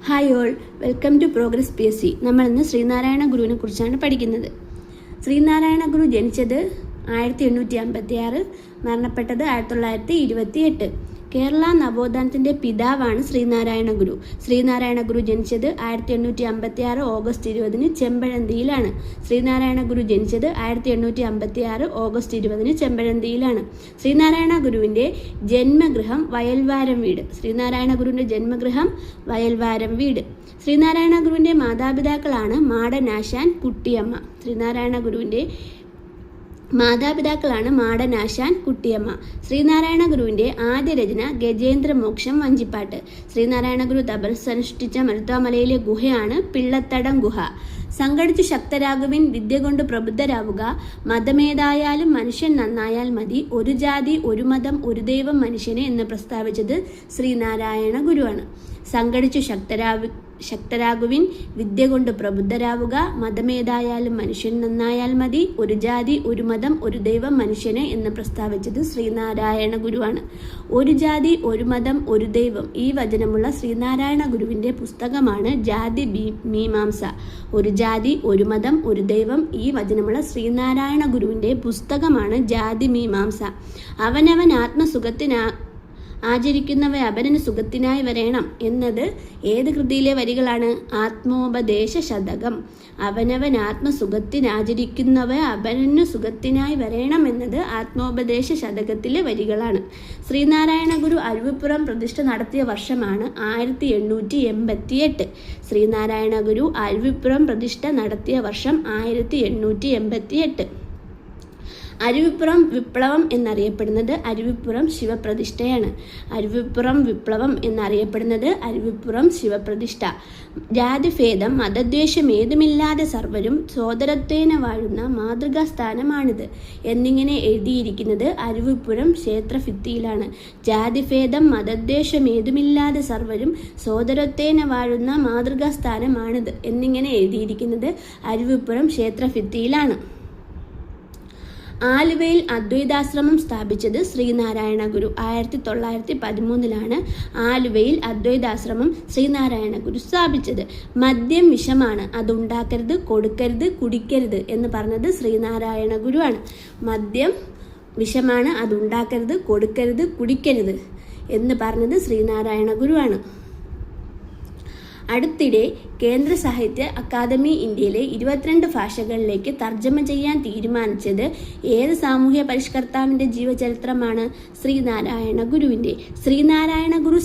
Hi all, welcome to progress PSC. നമ്മൾ ഇന്ന് ശ്രീനാരായണ ഗുരുവിനെ കുറിച്ചാണ് പഠിക്കുന്നത്. ശ്രീനാരായണ ഗുരു ജനിച്ചത് 1856, മരണപ്പെട്ടത് 1928. കേരള നവോത്ഥാനത്തിന്റെ പിതാവാണ് ശ്രീനാരായണ ഗുരു. ശ്രീനാരായണ ഗുരു ജനിച്ചത് 1856 ഓഗസ്റ്റ് 20 ചെമ്പഴന്തിയിലാണ്. ശ്രീനാരായണ ഗുരു ജനിച്ചത് 1856 ഓഗസ്റ്റ് 20 ചെമ്പഴന്തിയിലാണ്. ശ്രീനാരായണ ഗുരുവിന്റെ ജന്മഗൃഹം വയൽവാരം വീട്. ശ്രീനാരായണ ഗുരുവിന്റെ ജന്മഗൃഹം വയൽവാരം വീട്. ശ്രീനാരായണ ഗുരുവിന്റെ മാതാപിതാക്കളാണ് മാടനാശാൻ, കുട്ടിയമ്മ. ശ്രീനാരായണ ഗുരുവിന്റെ മാതാപിതാക്കളാണ് മാടനാശാൻ, കുട്ടിയമ്മ. ശ്രീനാരായണ ഗുരുവിന്റെ ആദ്യ രചന ഗജേന്ദ്രമോക്ഷം വഞ്ചിപ്പാട്ട്. ശ്രീനാരായണ ഗുരു തപസ്സനുഷ്ഠിച്ച മരുത്വാമലയിലെ ഗുഹയാണ് പിള്ളത്തടം ഗുഹ. സംഘടിച്ചു ശക്തരാകുവിൻ, വിദ്യ കൊണ്ട് പ്രബുദ്ധരാവുക, മതമേതായാലും മനുഷ്യൻ നന്നായാൽ മതി, ഒരു ജാതി ഒരു മതം ഒരു ദൈവം മനുഷ്യനെ എന്ന് പ്രസ്താവിച്ചത് ശ്രീനാരായണ ഗുരുവാണ്. സംഘടിച്ചു ശക്തരാകുവിൻ, വിദ്യ കൊണ്ട് പ്രബുദ്ധരാവുക, മതമേതായാലും മനുഷ്യൻ നന്നായാൽ മതി, ഒരു ജാതി ഒരു മതം ഒരു ദൈവം മനുഷ്യനെ എന്ന് പ്രസ്താവിച്ചത് ശ്രീനാരായണ ഗുരുവാണ്. ഒരു ജാതി ഒരു മതം ഒരു ദൈവം ഈ വചനമുള്ള ശ്രീനാരായണ ഗുരുവിന്റെ പുസ്തകമാണ് ജാതി മീമാംസ. ഒരു ജാതി ഒരു മതം ഒരു ദൈവം ഈ വചനമുള്ള ശ്രീനാരായണ ഗുരുവിന്റെ പുസ്തകമാണ് ജാതി മീമാംസ. അവനവൻ ആചരിക്കുന്നവ അപരന് സുഖത്തിനായി വരേണം എന്നത് ഏത് കൃതിയിലെ വരികളാണ്? ആത്മോപദേശ ശതകം. അവനവൻ ആത്മസുഖത്തിനാചരിക്കുന്നവ അപരന് സുഖത്തിനായി വരേണം എന്നത് ആത്മോപദേശ ശതകത്തിലെ വരികളാണ്. ശ്രീനാരായണ ഗുരു അരുവിപ്പുറം പ്രതിഷ്ഠ നടത്തിയ വർഷമാണ് 1888. ശ്രീനാരായണ ഗുരു അരുവിപ്പുറം പ്രതിഷ്ഠ നടത്തിയ വർഷം 1888. അരുവിപ്പുറം വിപ്ലവം എന്നറിയപ്പെടുന്നത് അരുവിപ്പുറം ശിവപ്രതിഷ്ഠയാണ്. അരുവിപ്പുറം വിപ്ലവം എന്നറിയപ്പെടുന്നത് അരുവിപ്പുറം ശിവപ്രതിഷ്ഠ. ജാതിഭേദം മതദ്വേഷം ഏതുമില്ലാതെ സർവരും സോദരത്വേന വാഴുന്ന മാതൃകാ സ്ഥാനമാണിത് എന്നിങ്ങനെ എഴുതിയിരിക്കുന്നത് അരുവിപ്പുറം ക്ഷേത്രഭിത്തിയിലാണ്. ജാതിഭേദം മതദ്വേഷം ഏതുമില്ലാതെ സർവരും സോദരത്വേന വാഴുന്ന മാതൃകാ സ്ഥാനമാണിത് എന്നിങ്ങനെ എഴുതിയിരിക്കുന്നത് അരുവിപ്പുറം ക്ഷേത്രഭിത്തിയിലാണ്. ആലുവയിൽ അദ്വൈതാശ്രമം സ്ഥാപിച്ചത് ശ്രീനാരായണ ഗുരു. 1913 ആലുവയിൽ അദ്വൈതാശ്രമം ശ്രീനാരായണ ഗുരു സ്ഥാപിച്ചത്. മദ്യം വിഷമാണ്, അതുണ്ടാക്കരുത്, കൊടുക്കരുത്, കുടിക്കരുത് എന്ന് പറഞ്ഞത് ശ്രീനാരായണ ഗുരുവാണ്. മദ്യം വിഷമാണ്, അതുണ്ടാക്കരുത്, കൊടുക്കരുത്, കുടിക്കരുത് എന്ന് പറഞ്ഞത് ശ്രീനാരായണ ഗുരുവാണ്. അടുത്തിടെ കേന്ദ്ര സാഹിത്യ അക്കാദമി ഇന്ത്യയിലെ 22 ഭാഷകളിലേക്ക് തർജ്ജമ ചെയ്യാൻ തീരുമാനിച്ചത് ഏത് സാമൂഹ്യ പരിഷ്കർത്താവിന്റെ ജീവചരിത്രമാണ്? ശ്രീനാരായണ ഗുരുവിന്റെ. ശ്രീനാരായണ ഗുരു